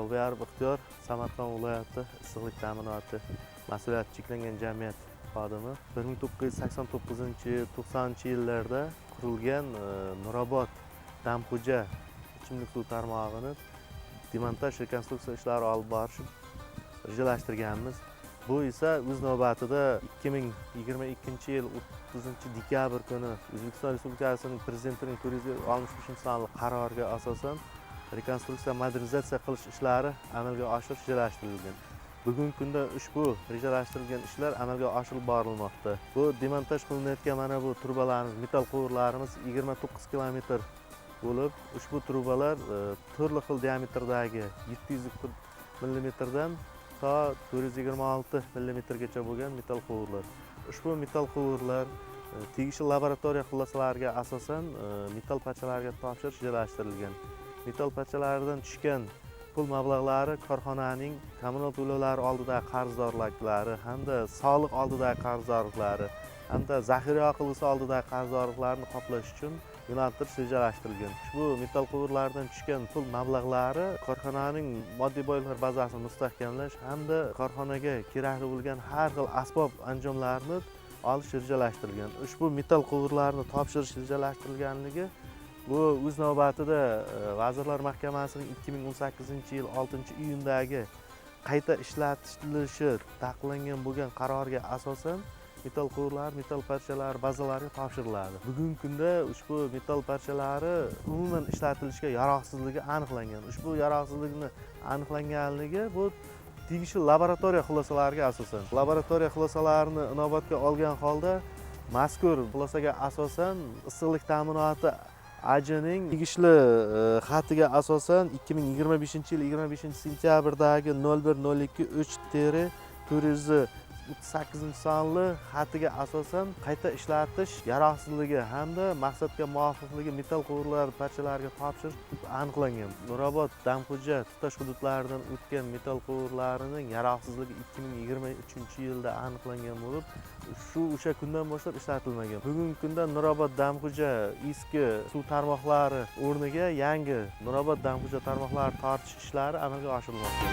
Tolbayarov Ixtiyor Samarqand viloyati issiqlik ta'minoti mas'uliyati cheklangan jamiyat xodimi. 1989-90 yillarda qurilgan Nurobod Damxo'ja ichimlik suv tarmog'ini demontaj rekonstruksiya ishlari olib borish rejalashtirganmiz. Bu esa o'z navbatida 2022-yil 30-dekabr kuni O'zbekiston Respublikasining Prezidentining 463-sonli qaroriga asosan rekonstruksiya modernizatsiya qilish ishlari amalga oshirish rejalashtirilgan. Bugungi kunda ushbu rejalashtirilgan ishlar amalga oshirib borilmoqda. Bu demontaj qilinayotgan mana bu trubalarimiz, metall quvurlarimiz 29 kilometr bo'lib, ushbu trubalar turli xil diametrdagi 740 mm dan to 426 mm gacha bo'lgan metall quvurlar. Ushbu metall quvurlar tegishli laboratoriya xulosalariga asosan metall parchalariga topshirish rejalashtirilgan. Metall parchalaridan tushgan pul mablag'lari korxonaning kommunal to'lovlari oldidagi qarzdorliklari hamda soliq oldidagi qarzdorliklari hamda zaxira yoqilg'isi oldidagi qarzdorliklarni qoplash uchun yo'naltirish rejalashtirilgan. Ushbu metall quvurlardan tushgan pul mablag'lari korxonaning moddiy boyliklar bazasini mustahkamlash hamda korxonaga kerakli bo'lgan har xil asbob anjomlarni olish rejalashtirilgan. Ushbu metall quvurlarni topshirish rejalashtirilganligi bu o'z navbatida Vazirlar Mahkamasining 2018-yil 6-iyundagi qayta ishlatilishi taqiqlangan bo'lgan qarorga asosan metall quvurlar, metall parchalari bazalariga topshiriladi. Bugungi kunda ushbu metall parchalari umuman ishlatilishga yaroqsizligi aniqlangan. Ushbu yaroqsizlikni aniqlanganligi bu tegishli laboratoriya xulosalariga asosan. Laboratoriya xulosalarini inobatga olgan holda mazkur xulosaga asosan issiqlik ta'minoti AJning tegishli xatiga asosan 2025-yil 25-sentyabrdagi 01.02.3-438-sonli xatiga asosan qayta ishlatish yaroqsizligi hamda maqsadga muvofiqligi metall quvurlar parchalariga topshirish aniqlangan. Nurobod Damxo'ja tutash hududlaridan o'tgan metall quvurlarining yaroqsizligi 2023-yilda aniqlangan bo'lib, o'sha kundan boshlab ishlatilmagan. Bugungi kunda Nurobod Damxo'ja eski suv tarmoqlari o'rniga yangi Nurobod Damxo'ja tarmoqlari tortish ishlari amalga oshirilmoqda.